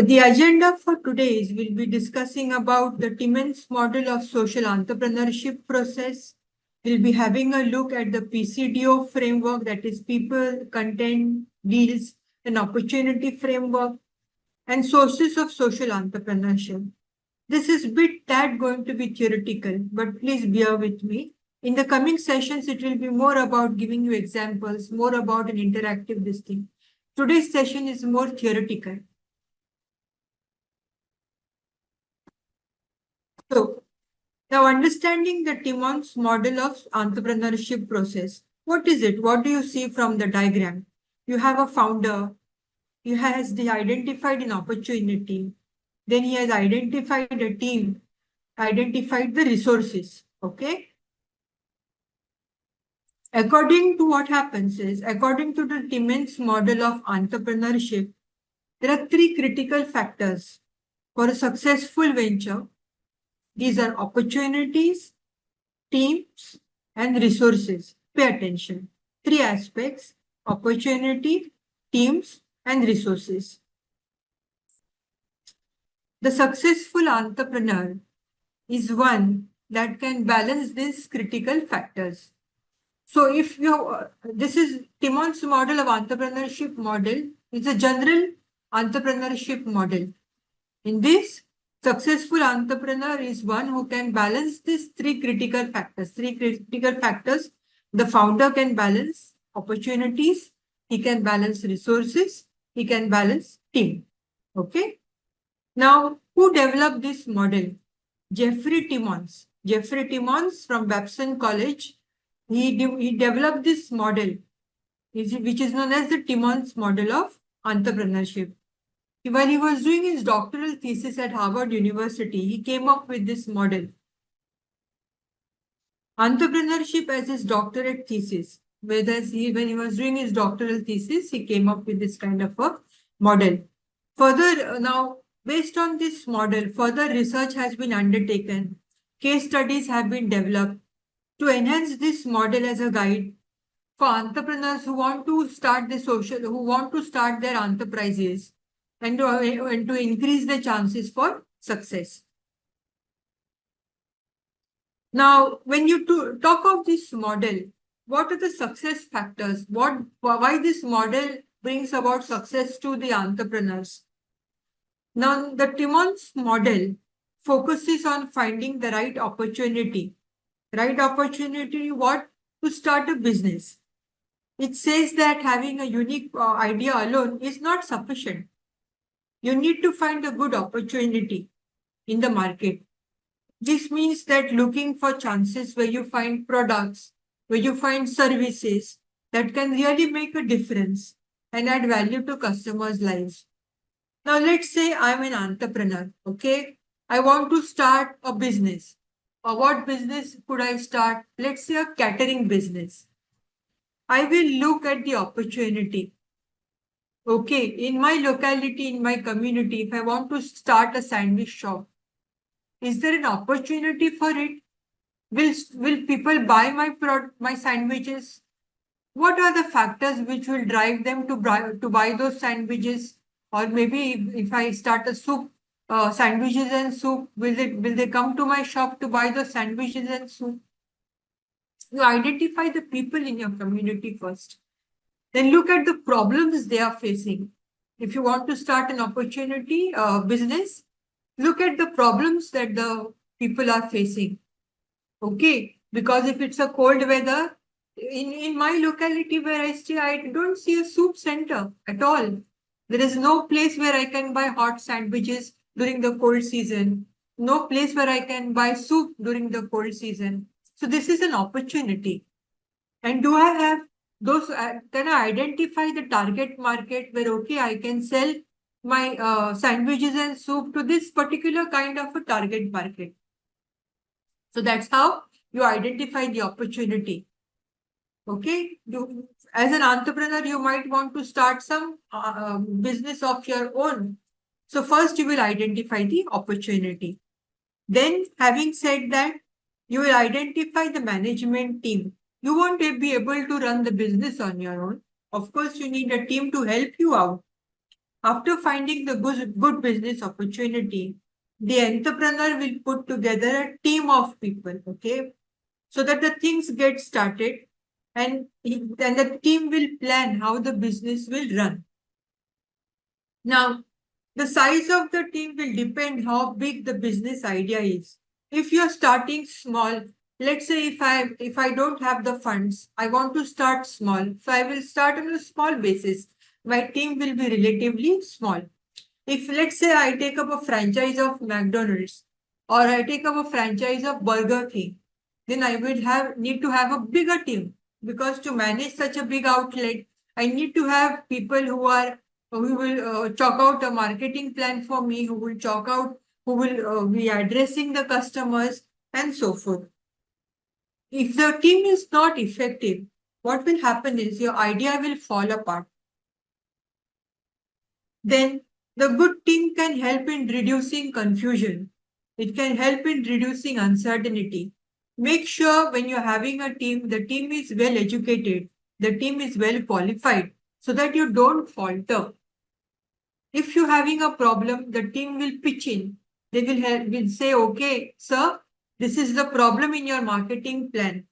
The agenda for today is we'll be discussing about the Timmins model of social entrepreneurship process. We'll be having a look at the PCDO framework, that is people, content, deals, and opportunity framework, and sources of social entrepreneurship. This is bit that going to be theoretical, but please bear with me. In the coming sessions, it will be more about giving you examples, more about an interactive this thing. Today's session is more theoretical. So, now understanding the Timmons model of entrepreneurship process. What is it? What do you see from the diagram? You have a founder. He has identified an opportunity. Then he has identified a team, identified the resources. Okay. According to what happens is, according to the Timmons model of entrepreneurship, there are three critical factors for a successful venture. These are opportunities, teams, and resources. Pay attention. Three aspects: opportunity, teams, and resources. The successful entrepreneur is one that can balance these critical factors. So if you, this is Timmons model of entrepreneurship model. It's a general entrepreneurship model. In this, successful entrepreneur is one who can balance these three critical factors. The founder can balance opportunities, he can balance resources, he can balance team. Okay. Now, who developed this model? Jeffrey Timmons. Jeffrey Timmons from Babson College. He developed this model, which is known as the Timmons model of entrepreneurship. While he was doing his doctoral thesis at Harvard University, he came up with this model. Entrepreneurship as his doctorate thesis. When he was doing his doctoral thesis, he came up with this kind of a model. Further, now, based on this model, further research has been undertaken. Case studies have been developed to enhance this model as a guide for entrepreneurs who want to start their enterprises and to increase the chances for success. Now, when you talk of this model, what are the success factors? Why this model brings about success to the entrepreneurs? Now, the Timmons model focuses on finding the right opportunity. Right opportunity, what? To start a business. It says that having a unique idea alone is not sufficient. You need to find a good opportunity in the market. This means that looking for chances where you find products, where you find services that can really make a difference and add value to customers' lives. Now, let's say I'm an entrepreneur, okay? I want to start a business. What business could I start? Let's say a catering business. I will look at the opportunity. Okay, in my locality, in my community, if I want to start a sandwich shop, is there an opportunity for it? Will people buy my sandwiches? What are the factors which will drive them to buy those sandwiches? Or maybe if I start a soup, sandwiches and soup, will they come to my shop to buy the sandwiches and soup? You identify the people in your community first. Then look at the problems they are facing. If you want to start an opportunity business, look at the problems that the people are facing. Okay, because if it's a cold weather, in my locality where I stay, I don't see a soup center at all. There is no place where I can buy hot sandwiches during the cold season. No place where I can buy soup during the cold season. So this is an opportunity. And do I have those, can I identify the target market where, okay, I can sell my sandwiches and soup to this particular kind of a target market. So that's how you identify the opportunity. Okay, as an entrepreneur, you might want to start some business of your own. So first you will identify the opportunity. Then, having said that, you will identify the management team. You won't be able to run the business on your own. Of course, you need a team to help you out. After finding the good business opportunity, the entrepreneur will put together a team of people, okay, so that the things get started, and then the team will plan how the business will run. Now, the size of the team will depend how big the business idea is. If you're starting small, let's say if I don't have the funds, I want to start small, so I will start on a small basis. My team will be relatively small. If let's say I take up a franchise of McDonald's or I take up a franchise of Burger King, then I will need to have a bigger team, because to manage such a big outlet, I need to have people who will chalk out a marketing plan for me, who will chalk out, who will be addressing the customers and so forth. If the team is not effective, what will happen is your idea will fall apart. Then the good team can help in reducing confusion. It can help in reducing uncertainty. Make sure when you're having a team, the team is well educated, the team is well qualified, so that you don't falter. If you're having a problem, the team will pitch in. They will say, okay, sir, this is the problem in your marketing plan.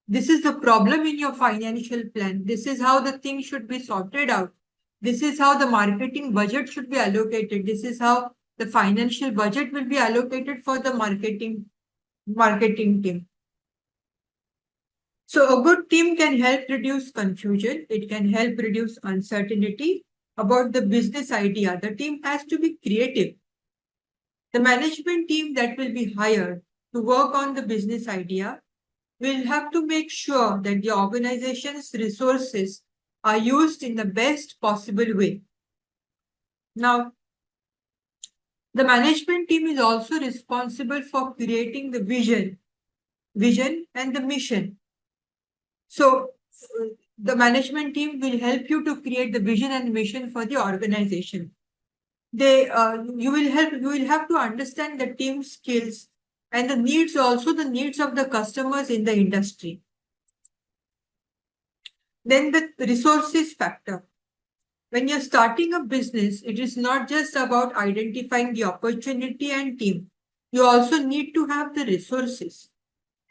This is the problem in your financial plan. This is how the thing should be sorted out. This is how the marketing budget should be allocated. This is how the financial budget will be allocated for the marketing team. So a good team can help reduce confusion. It can help reduce uncertainty about the business idea. The team has to be creative. The management team that will be hired to work on the business idea will have to make sure that the organization's resources are used in the best possible way. Now, the management team is also responsible for creating the vision and the mission. So, the management team will help you to create the vision and mission for the organization. You will have to understand the team skills and the needs, also the needs of the customers in the industry. Then the resources factor. When you're starting a business, it is not just about identifying the opportunity and team. You also need to have the resources.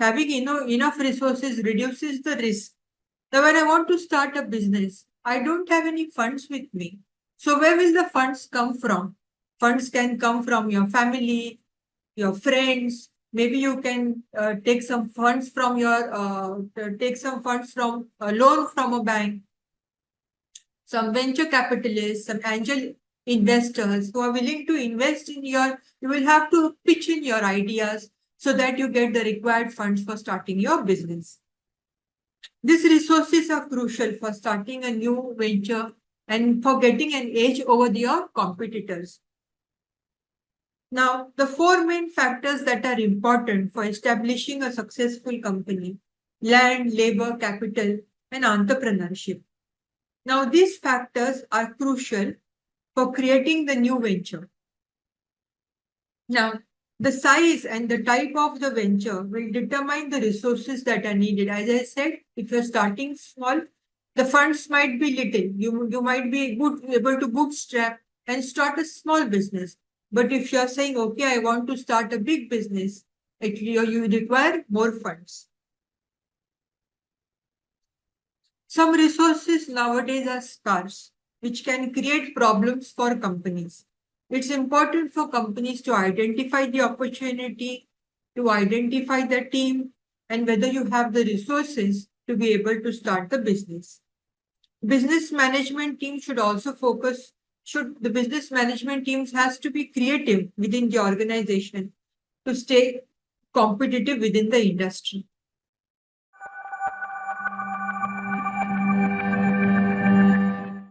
Having enough resources reduces the risk. Now, when I want to start a business, I don't have any funds with me. So where will the funds come from? Funds can come from your family, your friends. Maybe you can take some funds from a loan from a bank, some venture capitalists, some angel investors who are willing to invest in you will have to pitch in your ideas so that you get the required funds for starting your business. These resources are crucial for starting a new venture and for getting an edge over your competitors. Now, the four main factors that are important for establishing a successful company: land, labor, capital, and entrepreneurship. Now, these factors are crucial for creating the new venture. Now, the size and the type of the venture will determine the resources that are needed. As I said, if you're starting small, the funds might be little. You might be able to bootstrap and start a small business. But if you're saying, okay, I want to start a big business, you require more funds. Some resources nowadays are scarce, which can create problems for companies. It's important for companies to identify the opportunity, to identify the team, and whether you have the resources to be able to start the business. Business management team should also focus, the business management teams has to be creative within the organization to stay competitive within the industry.